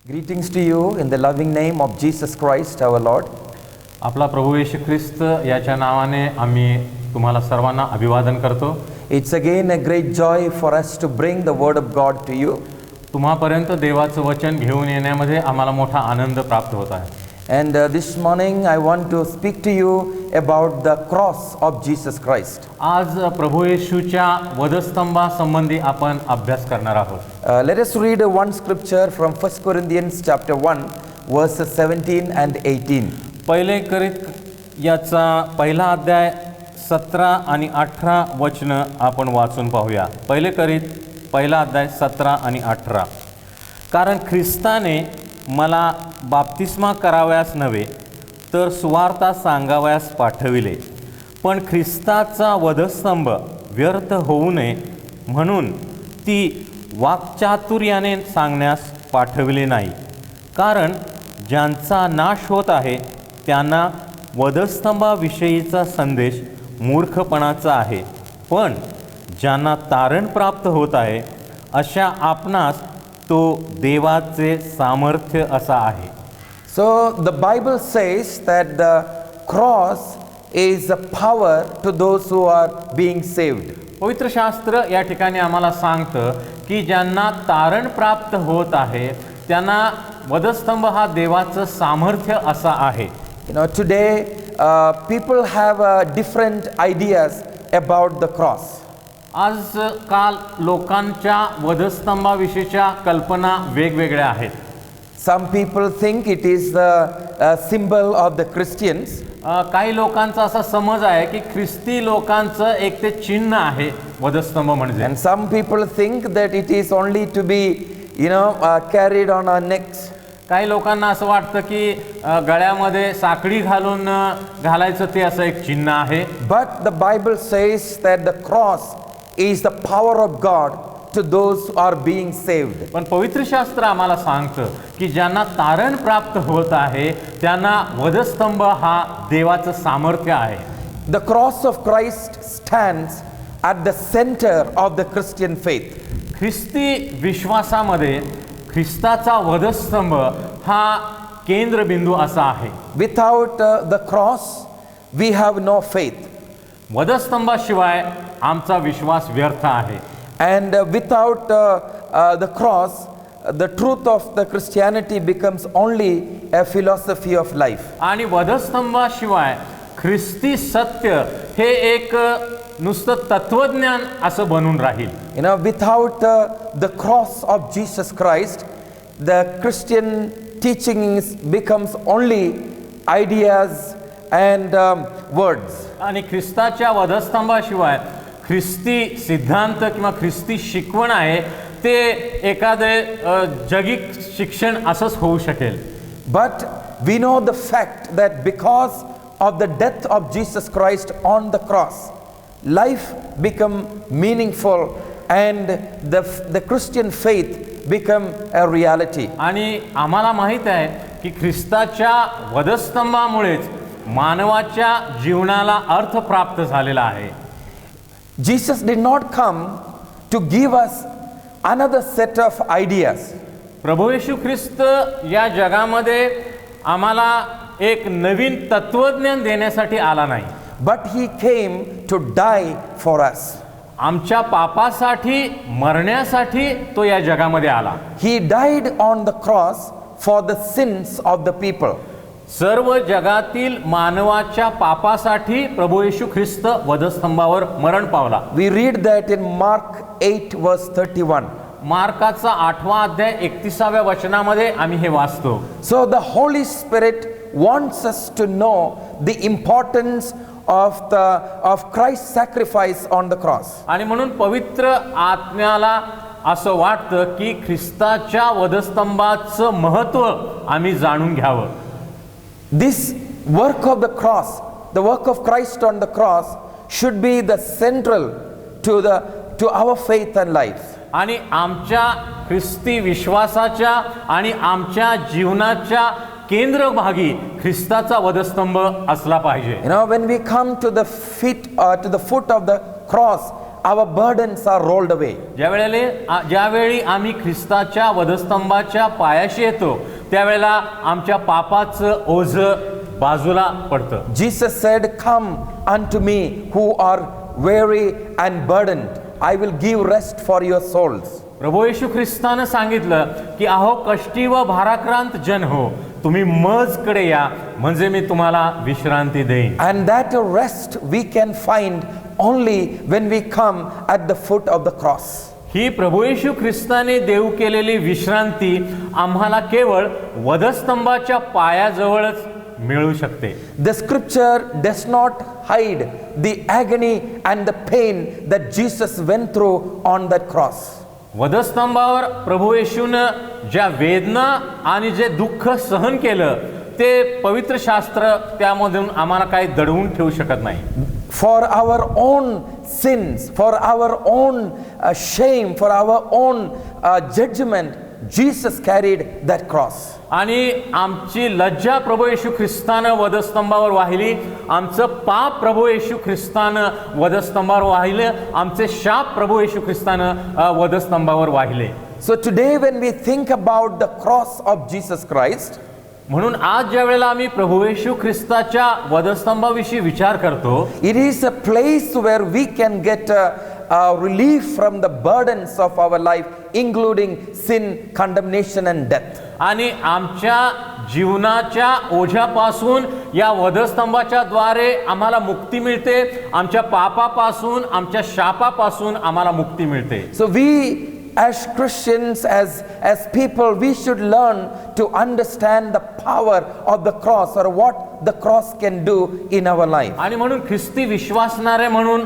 Greetings to you in the loving name of Jesus Christ our Lord. आपला प्रभू येशू ख्रिस्त याच्या नावाने आम्ही तुम्हाला सर्वांना अभिवादन करतो. It's again a great joy for us to bring the word of God to you. तुम्हापर्यंत देवाचं वचन घेऊन येण्यामध्ये आम्हाला मोठा आनंद प्राप्त होत आहे. And this morning I want to speak to you about the cross of Jesus Christ. आज प्रभू येशूच्या वधस्तंभासंबंधी आपण अभ्यास करणार आहोत. Let us read one scripture from 1 Corinthians chapter 1 verses 17 and 18. पहिले करीत याचा पहिला अध्याय 17 आणि 18 वचन आपण वाचून पाहूया. पहिले करीत पहिला अध्याय 17 आणि 18. कारण ख्रिस्ताने मला बाप्तिस्मा करावयास नव्हे तर सुवार्ता सांगावयास पाठविले, पण ख्रिस्ताचा वधस्तंभ व्यर्थ होऊ नये म्हणून ती वाक्चातुर्याने सांगण्यास पाठविले नाही. कारण ज्यांचा नाश होत आहे त्यांना वधस्तंभाविषयीचा संदेश मूर्खपणाचा आहे, पण ज्यांना तारण प्राप्त होत आहे अशा आपणास तो देवाचे सामर्थ्य असा आहे. So the Bible says that the cross is a power to those who are being saved. पवित्र शास्त्र या ठिकाणी आम्हाला सांगतं की ज्यांना तारण प्राप्त होत आहे त्यांना वधस्तंभ हा देवाचं सामर्थ्य असा आहे. You know, today people have different ideas about the cross. आजकाल लोकांच्या वधस्तंभाविषयीच्या कल्पना वेगवेगळ्या आहेत. Some people think it is the symbol of the Christians. काही लोकांचा असा समज आहे की ख्रिस्ती लोकांचं एक ते चिन्ह आहे वधस्तंभ म्हणजे. And some people think that it is only to be, carried on our necks. काही लोकांना असं वाटतं की गळ्यामध्ये साखळी घालायचं ते असं एक चिन्ह आहे. But the Bible says that the cross is the power of God to those who are being saved. पण पवित्र शास्त्र आम्हाला सांगतं की ज्यांना तारण प्राप्त होत आहे त्यांना वधस्तंभ हा देवाचं सामर्थ्य आहे. The cross of Christ stands at the center of the Christian faith. ख्रिस्ती विश्वासामध्ये ख्रिस्ताचा वधस्तंभ हा केंद्रबिंदू असा आहे. Without the cross we have no faith. वधस्तंभाशिवाय आमचा विश्वास व्यर्थ आहे. And without the cross, the truth of the Christianity becomes only a philosophy of life. आणि वधस्तंभाशिवाय ख्रिस्ती सत्य हे एक नुसतं तत्वज्ञान असं बनून राहील. Without the cross of Jesus Christ, the Christian teachings becomes only ideas and words. आणि ख्रिस्ताच्या वधस्तंभाशिवाय ख्रिस्ती सिद्धांत किंवा ख्रिस्ती शिकवण आहे ते एखादे जगिक शिक्षण असंच होऊ शकेल. But we know the fact that because of the death of Jesus Christ on the cross, life become meaningful and the Christian faith become a reality. आणि आम्हाला माहित आहे की ख्रिस्ताच्या वधस्तंभामुळेच मानवाच्या जीवनाला अर्थ प्राप्त झालेला आहे. Jesus did not come to give us another set of ideas. प्रभू येशू ख्रिस्त या जगामध्ये आम्हाला एक नवीन तत्वज्ञान देण्यासाठी आला नाही. But he came to die for us. आमच्या पापासाठी मरण्यासाठी तो या जगामध्ये आला. He died on the cross for the sins of the people. सर्व जगातील मानवाच्या पापासाठी प्रभू येशू ख्रिस्त वधस्तंभावर मरण पावला. We read that in Mark 8 verse 31. मार्काचा 8वां अध्याय 31व्या वचनामध्ये आम्ही हे वाचतो. So the Holy Spirit wants us to know the importance of Christ's sacrifice on the cross. आणि म्हणून पवित्र आत्म्याला असं वाटतं की ख्रिस्ताच्या वधस्तंभाचं महत्त्व आम्ही जाणून घ्यावं. This work of the cross, the work of Christ on the cross should be the central to our faith and life. आणि आमच्या ख्रिस्ती विश्वासाच्या आणि आमच्या जीवनाच्या केंद्रभागी ख्रिस्ताचा वधस्तंभ असला पाहिजे. When we come to the foot of the cross our burdens are rolled away. ज्यावेळी आम्ही ख्रिस्ताच्या वधस्तंभाच्या पायाशी येतो त्यावेळेला आमच्या पापाचं ओझ बाजूला पडतं. Jesus said, "Come unto me who are weary and burdened. I will give rest for your souls." प्रभू येशू ख्रिस्तानं सांगितलं की अहो कष्टी व भाराक्रांत जन हो, तुम्ही मजकडे या म्हणजे मी तुम्हाला विश्रांती देईन. And that rest we can find only when we come at the foot of the cross. ही प्रभू येशू ख्रिस्ताने देऊ केलेली विश्रांती आम्हाला केवळ वधस्तंभाच्या पायाजवळच मिळू शकते. The scripture does not hide the agony and the pain that Jesus went through on that cross. वधस्तंभावर प्रभू येशूनं ज्या वेदना आणि जे दुःख सहन केलं ते पवित्र शास्त्र त्यामधून आम्हाला काही दडवून ठेवू शकत नाही. For our own sins, for our own shame, for our own judgment, Jesus carried that cross. आणि आमची लज्जा प्रभू येशू ख्रिस्तानं वधस्तंभावर वाहिली, आमचं पाप प्रभू येशू ख्रिस्तानं वधस्तंभावर वाहिलं, आमचे शाप प्रभू येशू क्रिस्तानं वधस्तंभावर वाहिले. So today when we think about the cross of Jesus Christ, म्हणून आज ज्या वेळेला आम्ही प्रभू येशू ख्रिस्ताच्या वधस्तंभाविषयी विचार करतो, it is a place where we can get relief from the burdens of our life, including sin, condemnation and death. आणि आमच्या जीवनाच्या ओझ्यापासून या वधस्तंभाच्या द्वारे आम्हाला मुक्ती मिळते, आमच्या पापापासून आमच्या शापापासून आम्हाला मुक्ती मिळते. So we as Christians, as people, we should learn to understand the power of the cross, or what the cross can do in our life. आणि म्हणून ख्रिस्ती विश्वासणारे म्हणून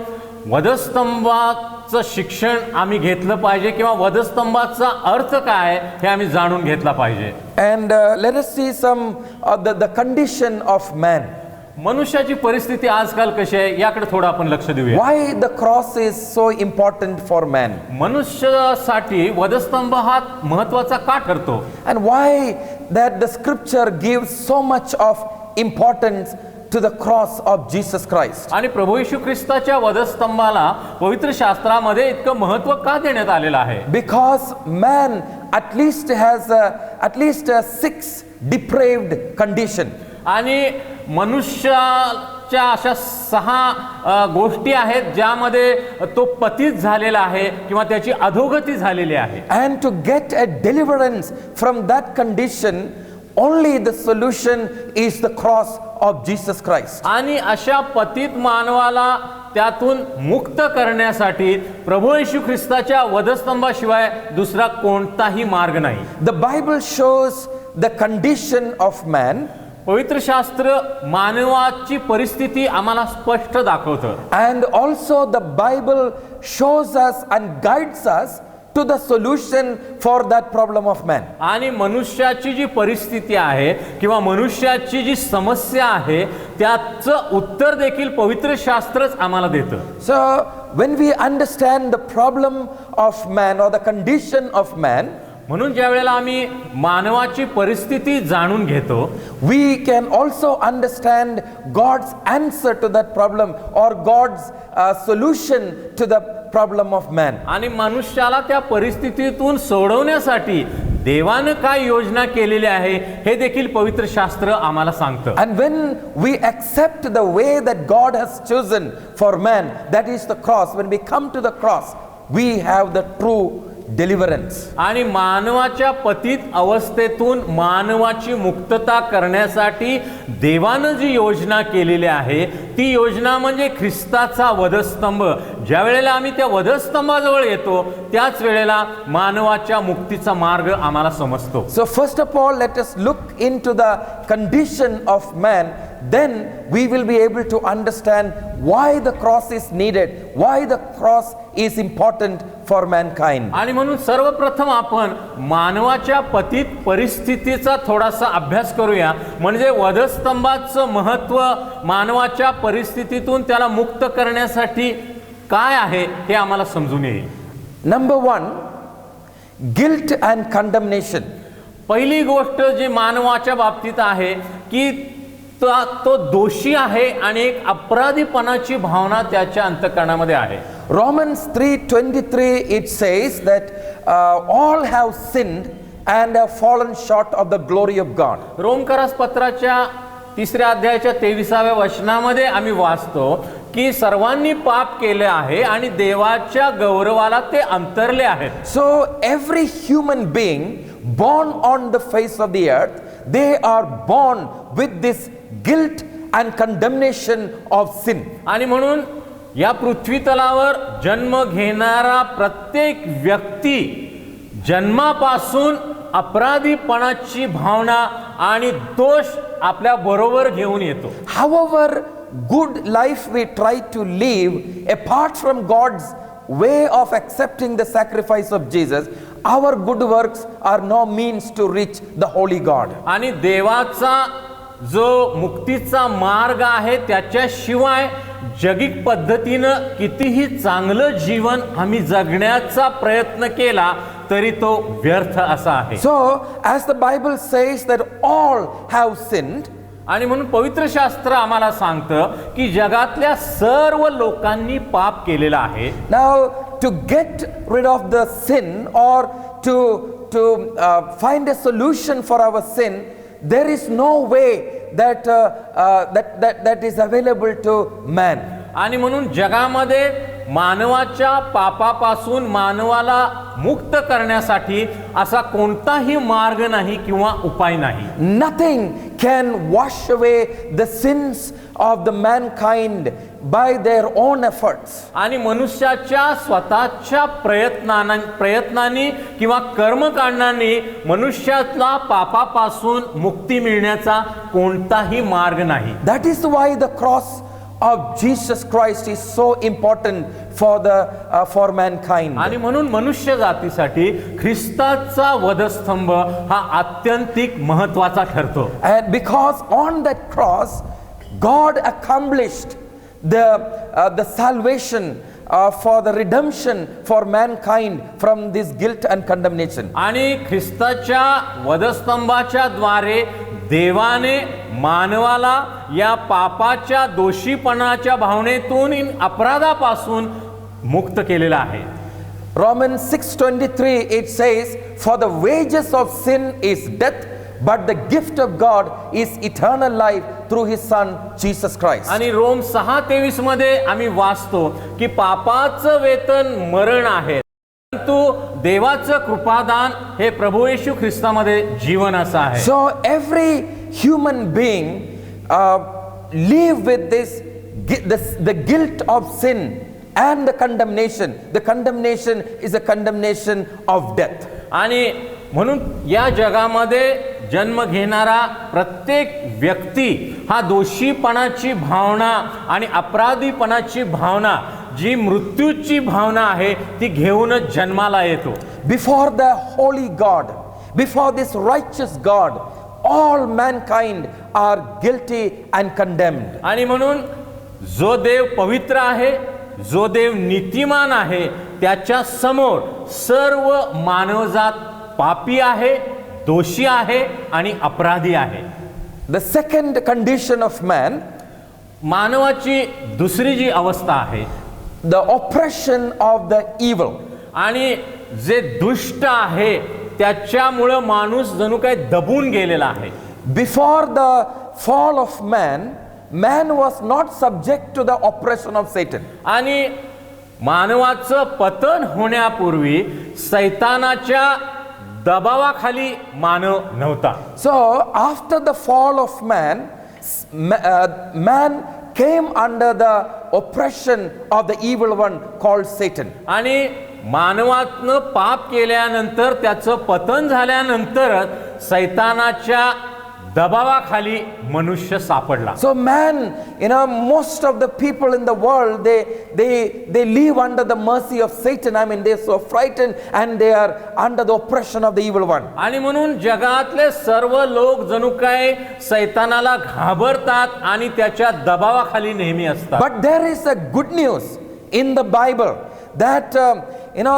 वधस्तंभाचं शिक्षण आम्ही घेतलं पाहिजे किंवा वधस्तंभाचा अर्थ काय हे आम्ही जाणून घेतला पाहिजे. And let us see some the condition of man. मनुष्याची परिस्थिती आजकाल कशी आहे याकडे थोडं आपण लक्ष देऊया. Why the cross is so important for man? मनुष्यासाठी वधस्तंभ हा महत्वाचा का ठरतो? And why that the scripture gives so much of importance to the cross of Jesus Christ? आणि प्रभू येशू ख्रिस्ताच्या वधस्तंभाला पवित्र शास्त्रामध्ये इतकं महत्त्व का देण्यात आलेलं आहे? Because man at least has at least 6 depraved condition. आणि मनुष्याच्या अशा 6 गोष्टी आहेत ज्यामध्ये तो पतित झालेला आहे किंवा त्याची अधोगती झालेली आहे. And to get a deliverance from that condition, only the solution is the cross of Jesus Christ. आणि अशा पतित मानवाला त्यातून मुक्त करण्यासाठी प्रभू येशू ख्रिस्ताच्या वधस्तंभाशिवाय दुसरा कोणताही मार्ग नाही. The Bible shows the condition of man. पवित्र शास्त्र मानवाची परिस्थिती आम्हाला स्पष्ट दाखवतं. And also the Bible shows us and guides us to the solution for that problem of man. आणि मनुष्याची जी परिस्थिती आहे किंवा मनुष्याची जी समस्या आहे त्याचं उत्तर देखील पवित्र शास्त्रच आम्हाला देतं. So when we understand the problem of man or the condition of man, म्हणून ज्या वेळेला आम्ही मानवाची परिस्थिती जाणून घेतो, we can also understand God's answer to that problem, or God's solution to the problem of man. आणि मनुष्याला त्या परिस्थितीतून सोडवण्यासाठी देवानं काय योजना केलेली आहे हे देखील पवित्र शास्त्र आम्हाला सांगतं. And when we accept the way that God has chosen for man, that is the cross, when we come to the cross, we have the true deliverance. आणि मानवाच्या पतित अवस्थेतून मानवाची मुक्तता करण्यासाठी देवानं जी योजना केलेली आहे ती योजना म्हणजे ख्रिस्ताचा वधस्तंभ. ज्या वेळेला आम्ही त्या वधस्तंभाजवळ येतो त्याच वेळेला मानवाच्या मुक्तीचा मार्ग आम्हाला समजतो. So first of all, let us look into the condition of man, then we will be able to understand why the cross is needed, why the cross is important for mankind. आणि म्हणून सर्वप्रथम आपण मानवाच्या पतित परिस्थितीचा थोडासा अभ्यास करूया, म्हणजे वधस्तंभाचं महत्त्व मानवाच्या परिस्थितीतून त्याला मुक्त करण्यासाठी काय आहे हे आम्हाला समजून येईल. Number 1, guilt and condemnation. पहिली गोष्ट जी मानवाच्या बाबतीत आहे की तो दोषी आहे आणि एक अपराधीपणाची भावना त्याच्या अंतःकरणामध्ये आहे. Romans 3:23 it says that all have sinned and have fallen short of the glory of God. रोमकरास पत्राच्या 3 अध्यायाच्या 23व्या वचनामध्ये आम्ही वाचतो की सर्वांनी पाप केले आहे आणि देवाच्या गौरवाला ते अंतरले आहेत. So every human being born on the face of the earth, they are born with this guilt and condemnation of sin. आणि म्हणून या पृथ्वी तलावर जन्म घेणारा प्रत्येक व्यक्ती जन्मापासून अपराधीपणाची भावना आणि दोष आपल्या बरोबर घेऊन येतो. However good life we try to live apart from God's way of accepting the sacrifice of Jesus, our good works are no means to reach the holy God. आणि देवाचा जो मुक्तीचा मार्ग आहे त्याच्याशिवाय जगिक पद्धतीनं कितीही चांगलं जीवन आम्ही जगण्याचा प्रयत्न केला तरी तो व्यर्थ असा आहे. So as the Bible says that all have sinned, आणि म्हणून पवित्र शास्त्र आम्हाला सांगतं की जगातल्या सर्व लोकांनी पाप केलेलं आहे. now to get rid of the sin or to find a solution for our sin, there is no way that is available to man. आणि म्हणून जगामध्ये मानवाच्या पापापासून मानवाला मुक्त करण्यासाठी असा कोणताही मार्ग नाही किंवा उपाय नाही. Nothing can wash away the sins of the mankind by their own efforts. आणि मनुष्याच्या स्वतःच्या प्रयत्नांनी किंवा कर्मकांडांनी मनुष्याला पापापासून मुक्ती मिळण्याचा कोणताही मार्ग नाही. That is why the cross of Jesus Christ is so important for mankind. आणि म्हणून मनुष्य जातीसाठी ख्रिस्ताचा वधस्तंभ हा अत्यंतिक महत्त्वाचा ठरतो. And because on that cross God accomplished the salvation for the redemption for mankind from this guilt and condemnation. आणि ख्रिस्ताच्या वधस्तंभाच्या द्वारे देवाने मानवाला या पापाच्या दोषीपणाच्या भावनेतून अपराधापासून मुक्त केलेला आहे. Romans 6:23 it says, for the wages of sin is death, but the gift of God is eternal life through his son Jesus Christ. आणि रोम 6:23 मध्ये आम्ही वाचतो की पापाचं वेतन मरण आहे, परंतु देवाचं कृपादान हे प्रभू येशू ख्रिस्तामध्ये जीवन असं आहे. So every human being live with the guilt of sin and the condemnation. The condemnation is a condemnation of death. आणि म्हणून या जगामध्ये जन्म घेणारा प्रत्येक व्यक्ती हा दोषीपणाची भावना आणि अपराधीपणाची भावना, जी मृत्यूची भावना आहे, ती घेऊनच जन्माला येतो. Before the holy God, before this righteous God, all mankind are guilty and condemned. आणि म्हणून जो देव पवित्र आहे, जो देव नीतिमान आहे, त्याच्या समोर सर्व मानवजात पापी आहे, दोषी आहे आणि अपराधी आहे. The second condition of man, मानवाची दुसरी जी अवस्था आहे, the oppression of the evil. आणि जे दुष्ट आहे त्याच्यामुळं माणूस जणू काही दबून गेलेला आहे. Before the fall of man was not subject to the oppression of Satan. आणि मानवाचं पतन होण्यापूर्वी सैतानाच्या दबावाखाली मानव नव्हता. So after the fall of man came under the oppression of the evil one called Satan. आणि मानवातनं पाप केल्यानंतर, त्याचं पतन झाल्यानंतरच सैतानाच्या दबावाखाली मनुष्य सापडला. So man, most of the people in the world, they live under the mercy of Satan. I mean, they're so frightened and they are under the oppression of the evil one. आणि म्हणून जगातले सर्व लोक जणू काय सैतानाला घाबरतात आणि त्याच्या दबावाखाली नेहमी असतात. But there is a good news in the Bible that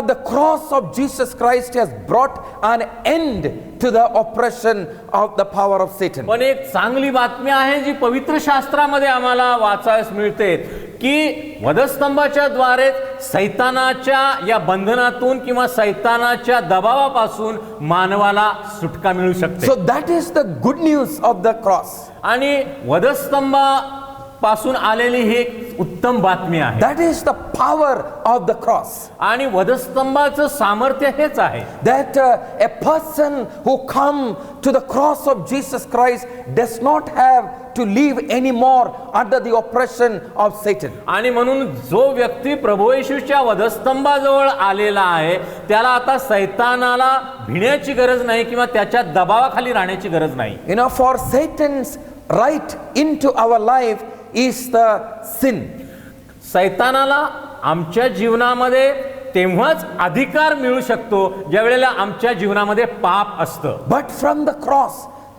the cross of Jesus Christ has brought an end to the oppression of the power of Satan. पण एक चांगली बातमी आहे जी पवित्र शास्त्रामध्ये आम्हाला वाचायला मिळते की वधस्तंभाच्या द्वारे सैतानाच्या या बंधनातून किंवा सैतानाच्या दबावापासून मानवाला सुटका मिळू शकते. So that is the good news of the cross. आणि वधस्तंभापासून आलेली ही एक उत्तम बातमी आहे. That is the power of the cross. आणि वधस्तंभाचं सामर्थ्य हेच आहे That a person who come to the cross of Jesus Christ does not have to live anymore under the oppression of Satan. आणि म्हणून जो व्यक्ती प्रभू येशूच्या वधस्तंभाजवळ आलेला आहे त्याला आता सैतानाला भिण्याची गरज नाही किंवा त्याच्या दबावाखाली राहण्याची गरज नाही. You know, for Satan's right into our life is the sin. सैतानाला आमच्या जीवनामध्ये तेव्हाच अधिकार मिळू शकतो ज्या वेळेला आमच्या जीवनामध्ये पाप असतं. But from the cross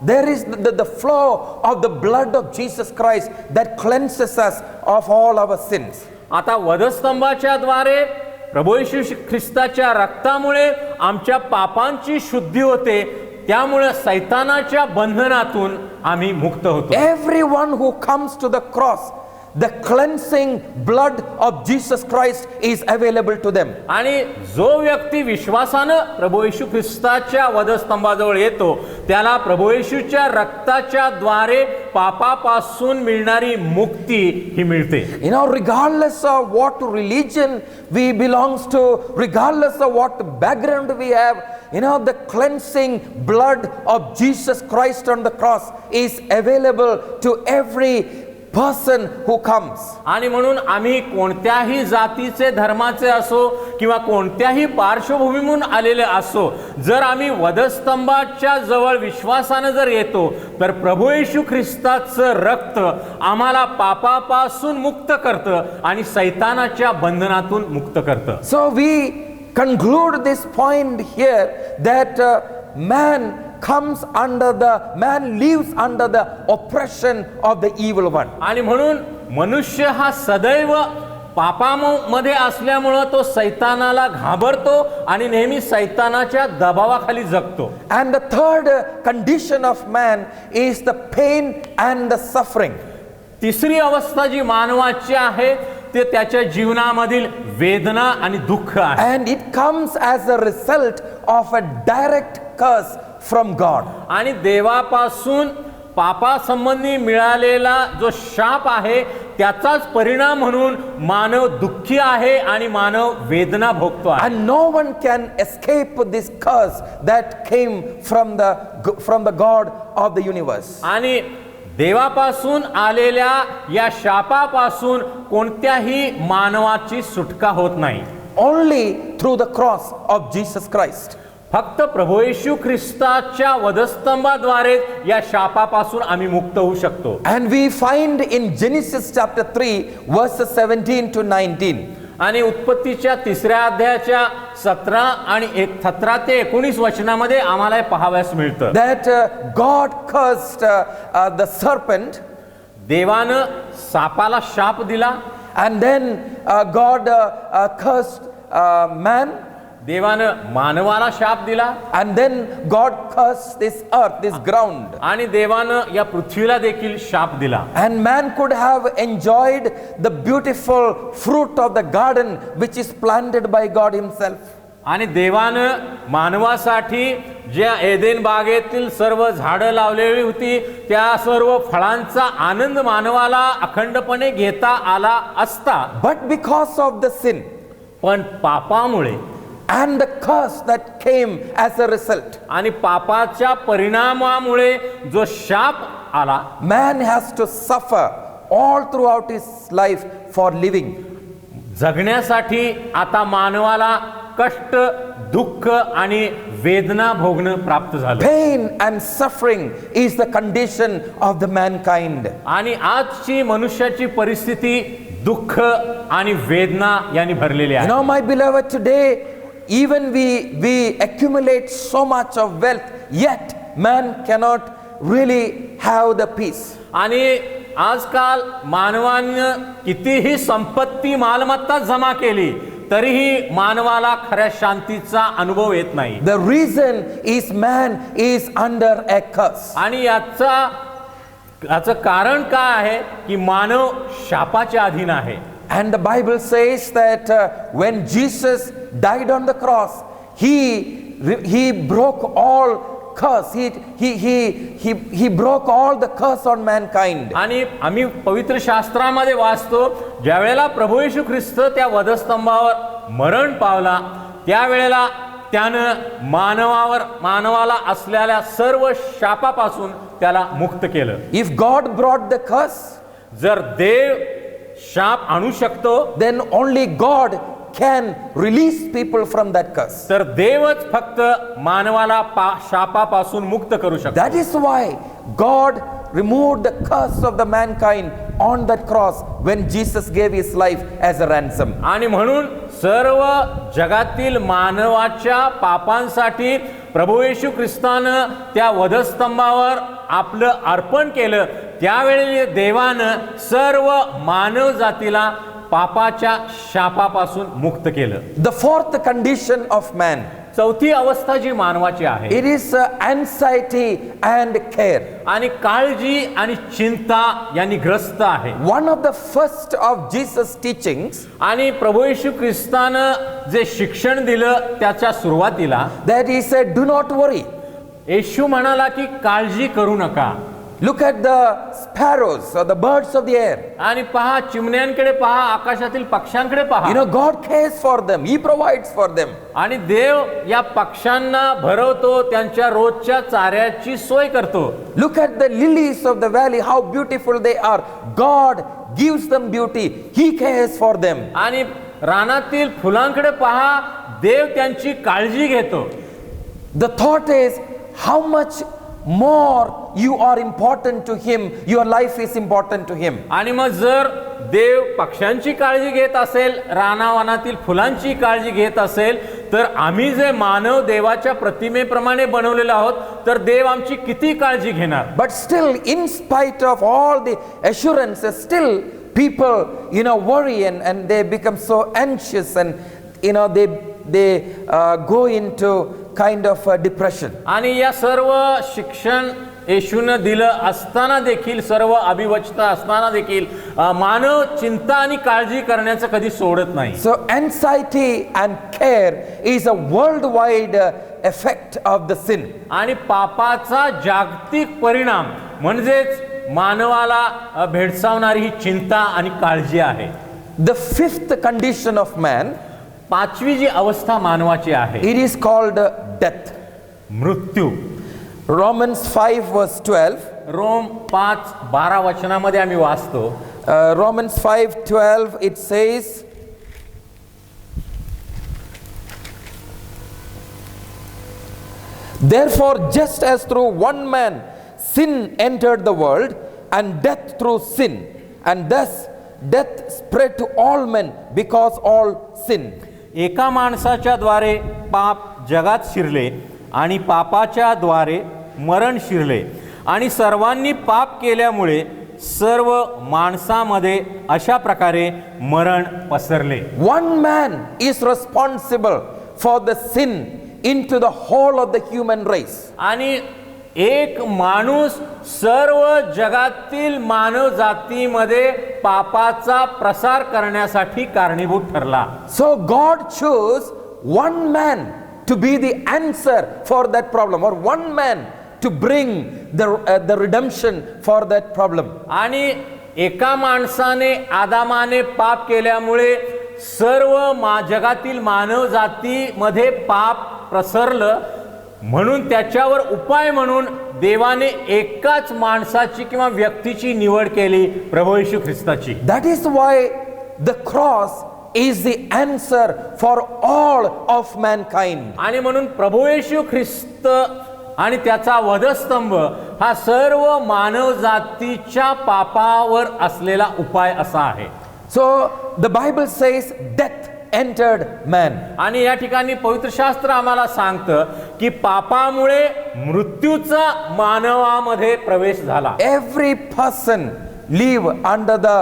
there is the flow of the blood of Jesus Christ that cleanses us of all our sins. आता वधस्तंभाच्या द्वारे प्रभू येशू ख्रिस्ताच्या रक्तामुळे आमच्या पापांची शुद्धी होते. त्यामुळे सैतानाच्या बंधनातून आम्ही मुक्त होतो. Everyone who comes to the cross, the cleansing blood of Jesus Christ is available to them. आणि जो व्यक्ती विश्वासानं प्रभू येशू ख्रिस्ताच्या वधस्तंभाजवळ येतो त्याला प्रभू येशूच्या रक्ताच्या द्वारे पापापासून मिळणारी मुक्ती ही मिळते. You know, regardless of what religion we belongs to, regardless of what background we have, you know, the cleansing blood of Jesus Christ on the cross is available to every person who comes. आणि म्हणून आम्ही कोणत्याही जातीचे धर्माचे असो किंवा कोणत्याही पार्श्वभूमीतून आलेले असो जर आम्ही वधस्तंभाच्या जवळ विश्वासाने जर येतो तर प्रभू येशू ख्रिस्ताचं रक्त आम्हाला पापापासून मुक्त करतं आणि सैतानाच्या बंधनातून मुक्त करतं. So we conclude this point here that man lives under the oppression of the evil one. आणि म्हणून मनुष्य हा सदैव पापामध्ये असल्यामुळं तो सैतानाला घाबरतो आणि नेहमी सैतानाच्या दबावाखाली जगतो. And the third condition of man is the pain and the suffering. तिसरी अवस्था जी मानवाची आहे ते त्याच्या जीवनामधील वेदना आणि दुःख आहे. And it comes as a result of a direct curse from God. आणि देवापासून पापासंबंधी मिळालेला जो शाप आहे त्याचाच परिणाम म्हणून मानव दुःखी आहे आणि मानव वेदना भोगतो आहे. And no one can escape this curse that came from the God of the universe. आणि देवापासून आलेल्या या शापापासून कोणत्याही मानवाची सुटका होत नाही. Only through the cross of Jesus Christ. फक्त प्रभू येशू ख्रिस्ताच्या वधस्तंभाद्वारे या शापापासून आम्ही मुक्त होऊ शकतो. And we find in Genesis chapter 3 verses 17 to 19. आणि उत्पत्तीच्या 3ऱ्या अध्यायाच्या 17 ते 19 वचनामध्ये आम्हाला हे पाहावयास मिळतं That God cursed the serpent. देवानं सापाला शाप दिला. And then God cursed man. देवानं मानवाला शाप दिला. And then God cursed this earth, this ground. आणि देवानं या पृथ्वीला देखील शाप दिला. And man could have enjoyed the beautiful fruit of the garden which is planted by God himself. आणि देवानं मानवासाठी ज्या एदेन बागेतील सर्व झाडं लावलेली होती त्या सर्व फळांचा आनंद मानवाला अखंडपणे घेता आला असता. But because of the sin पण पापामुळे and the curse that came as a result, आणि पापाच्या परिणामामुळे जो शाप आला, man has to suffer all throughout his life for living. जगण्यासाठी आता मानवाला कष्ट, दुःख आणि वेदना भोगणं प्राप्त झालं. Pain and suffering is the condition of the mankind. आणि आजची मनुष्याची परिस्थिती दुःख आणि वेदना यांनी भरलेली You आहे. know, my beloved, today even we accumulate so much of wealth, yet man cannot really have the peace. आणि आजकाल मानवानं कितीही संपत्ती मालमत्ता जमा केली तरीही मानवाला खऱ्या शांतीचा अनुभव येत नाही. The reason is man is under a curse. आणि याचं कारण काय आहे की मानव शापाच्या अधीन आहे. And the Bible says that when Jesus died on the cross, he broke all curse. He broke all the curse on mankind. आणि आम्ही पवित्र शास्त्रामध्ये वाचतो, ज्या वेळेला प्रभू येशू ख्रिस्त त्या वधस्तंभावर मरण पावला, त्यावेळेला त्यानं मानवाला असलेल्या सर्व शापापासून त्याला मुक्त केलं. If God brought the curse, जर देव शाप आणू शकतो, then only God can release people from that curse. तर देवच फक्त मानवाला शापापासून मुक्त करू शकतो. That is why God removed the curse of the mankind on that cross when Jesus gave his life as a ransom. आणि म्हणून सर्व जगातील मानवाच्या पापांसाठी प्रभू येशू ख्रिस्तानं त्या वधस्तंभावर आपलं अर्पण केलं. त्यावेळी देवानं सर्व मानव जातीला पापाच्या शापापासून मुक्त केलं. The fourth condition of man, चौथी अवस्था जी मानवाची आहे, it is anxiety and care. आणि काळजी आणि चिंता यांनी ग्रस्त आहे. One of the first of Jesus' teachings, आणि प्रभू येशू ख्रिस्तानं जे शिक्षण दिलं त्याच्या सुरुवातीला that he said, do not worry. येशू म्हणाला की काळजी करू नका. Look at the sparrows or the birds of the air. आणि पहा, चिमण्यांकडे पहा, आकाशातील पक्ष्यांकडे पहा. You know, God cares for them. He provides for them. आणि देव या पक्ष्यांना भरवतो, त्यांच्या रोजच्या चाऱ्याची सोय करतो. Look at the lilies of the valley, how beautiful they are. God gives them beauty. He cares for them. आणि रानातील फुलांकडे पहा, देव त्यांची काळजी घेतो. The thought is, how much more you are important to him, your life is important to him. आणि मग जर देव पक्ष्यांची काळजी घेत असेल, रानावनातील फुलांची काळजी घेत असेल, तर आम्ही जे मानव देवाच्या प्रतिमेप्रमाणे बनवलेले आहोत, तर देव आमची किती काळजी घेणार. But still, in spite of all the assurances, still people, worry and they become so anxious, and they go into kind of depression. आणि या सर्व शिक्षण येशूनं दिलं असताना देखील, सर्व अभिवचता असताना देखील मानव चिंता आणि काळजी करण्याचं कधी सोडत नाही. So anxiety and care is a worldwide effect of the sin. आणि पापाचा जागतिक परिणाम म्हणजेच मानवाला भेडसावणारी ही चिंता आणि काळजी आहे. The fifth condition of man, पाचवी जी अवस्था मानवाची आहे, it is called death. मृत्यू. Romans 5 verse 12. रोम 5:12 वचनामध्ये आम्ही वाचतो. Romans 5:12 it says, therefore just as through one man sin entered the world, and death through sin, and thus death spread to all men because all sin. एका माणसाच्या द्वारे पाप जगात शिरले, आणि पापाच्या द्वारे मरण शिरले, आणि सर्वांनी पाप केल्यामुळे सर्व माणसामध्ये अशा प्रकारे मरण पसरले. One man is responsible for the sin into the whole of the human race. आणि एक माणूस सर्व जगातील मानव जातीमध्ये पापाचा प्रसार करण्यासाठी कारणीभूत ठरला. So God chose one man to be the answer for that problem, or one man to bring the redemption for that problem. आणि एका माणसाने, आदामाने पाप केल्यामुळे सर्व जगातील मानव जातीमध्ये पाप प्रसरलं, म्हणून त्याच्यावर उपाय म्हणून देवाने एकाच माणसाची किंवा व्यक्तीची निवड केली, प्रभू येशू ख्रिस्ताची. That is why the cross is the answer for all of mankind. आणि म्हणून प्रभू येशू ख्रिस्त आणि त्याचा वधस्तंभ हा सर्व मानव जातीच्या पापावर असलेला उपाय असा आहे. So the Bible says death entered man. आणि या ठिकाणी पवित्र शास्त्र आम्हाला सांगतं की पापामुळे मृत्यूचा मानवामध्ये प्रवेश झाला. Every person live under the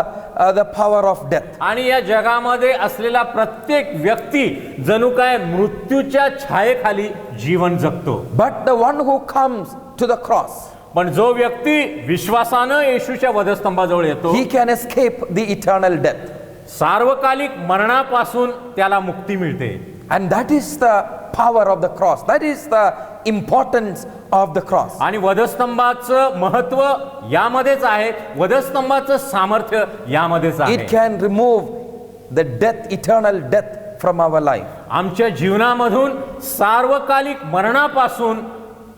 the power of death. आणि या जगामध्ये असलेला प्रत्येक व्यक्ती जणू काय मृत्यूच्या छायेखाली जीवन जगतो. But the one who comes to the cross, पण जो व्यक्ती विश्वासानं येशूच्या वधस्तंभाजवळ येतो, he can escape the eternal death. सार्वकालिक मरणापासून त्याला मुक्ती मिळते. And that is the power of the cross. That is the importance of the cross. आणि वधस्तंभाचं महत्व यामध्येच आहे, वधस्तंभाचं सामर्थ्य यामध्येच आहे. It can remove the death, eternal death from our life. आमच्या जीवनामधून सार्वकालिक मरणापासून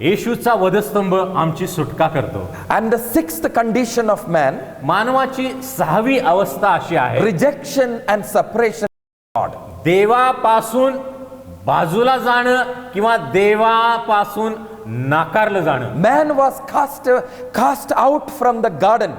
येशूचा वधस्तंभ आमची सुटका करतो. And the sixth condition of man, मानवाची सहावी अवस्था अशी आहे, rejection and separation from God. देवापासून बाजूला जाणं किंवा देवापासून नाकारलं जाणं. Man was cast out from the garden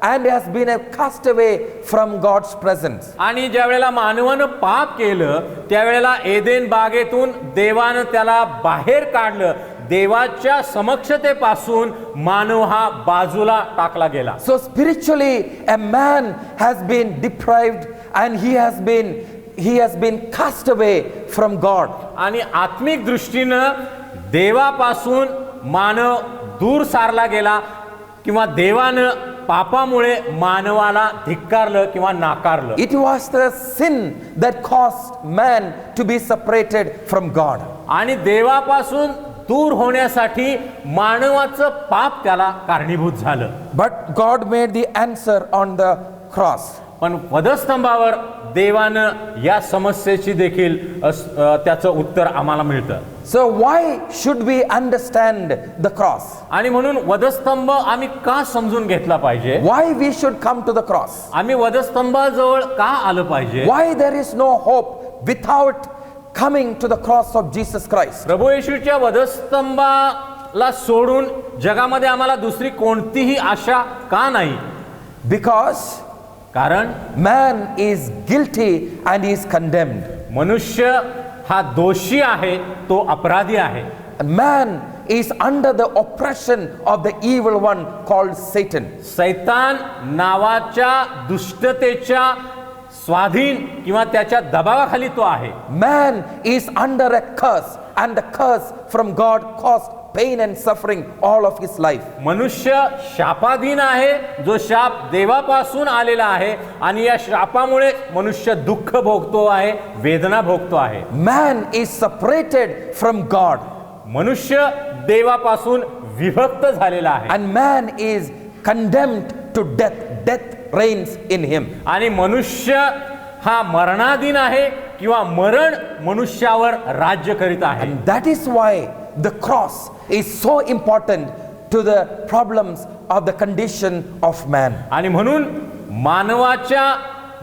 and has been a cast away from God's presence. आणि ज्या वेळेला मानवानं पाप केलं त्यावेळेला एदेन बागेतून देवानं त्याला बाहेर काढलं. देवाच्या समक्षतेपासून मानव हा बाजूला टाकला गेला. So spiritually a man has been deprived and he has been cast away from God. आणि आत्मिक दृष्टीनं देवापासून मानव दूर सारला गेला किंवा देवानं पापामुळे मानवाला धिक्कारलं किंवा नाकारलं. It was the sin that caused man to be separated from God. आणि देवापासून दूर होण्यासाठी मानवाचं पाप त्याला कारणीभूत झालं. But God made the answer on the cross. पण वधस्तंभावर देवानं या समस्येची देखील त्याचं उत्तर आम्हाला मिळतं. So why should we understand the cross? आणि म्हणून वधस्तंभ आम्ही का समजून घेतला पाहिजे? Why we should come to the cross? आम्ही वधस्तंभाजवळ का आलं पाहिजे? Why there is no hope without coming to the cross of Jesus Christ? प्रभू येशूच्या वधस्तंभाला सोडून जगामध्ये आम्हाला दुसरी कोणतीही आशा का नाही? Because कारण man is guilty and is condemned. मनुष्य हा दोषी आहे, तो अपराधी आहे. And man is under the oppression of the evil one called Satan. सैतान नावाच्या दुष्टतेच्या स्वाधीन किंवा त्याच्या दबावाखाली तो आहे. Man is under a curse and the curse from God caused pain and suffering all of his life. मनुष्य शापाधीन आहे, जो शाप देवापासून आलेला आहे आणि या शापामुळे मनुष्य दुःख भोगतो आहे, वेदना भोगतो आहे. Man is separated from God. मनुष्य देवापासून विभक्त झालेला आहे And man is condemned to death. Death reigns in him. आणि मनुष्य हा मरणाधीन आहे किंवा मरण मनुष्यावर राज्य करीत आहे. And that is why the cross is so important to the problems of the condition of man. आणि म्हणून मानवाच्या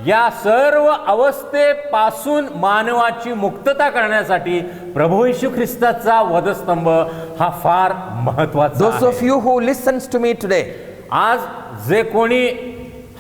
या सर्व अवस्थेपासून मानवाची मुक्तता करण्यासाठी प्रभू येशू ख्रिस्ताचा वधस्तंभ हा फार महत्त्वाचा Those of आहे. you who listens to me today, आज जे कोणी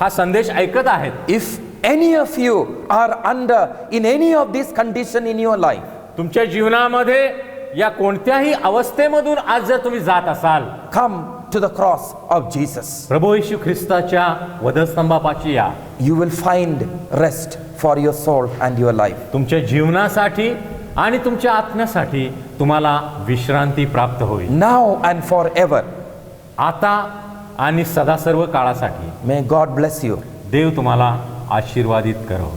हा संदेश ऐकत आहेत, if any of you are under in any of these condition in your life, तुमच्या जीवनामध्ये या कोणत्याही अवस्थेमधून आज जर तुम्ही जात असाल, come to the cross of Jesus. प्रभू येशू ख्रिस्ताच्या वधस्तंभापाशी या. You will find rest for your soul and your life. तुमच्या जीवनासाठी आणि तुमच्या आत्म्यासाठी तुम्हाला विश्रांती प्राप्त होईल, Now and forever. आता आणि सदा सर्व काळासाठी. May God bless you. देव तुम्हाला आशीर्वादित करो.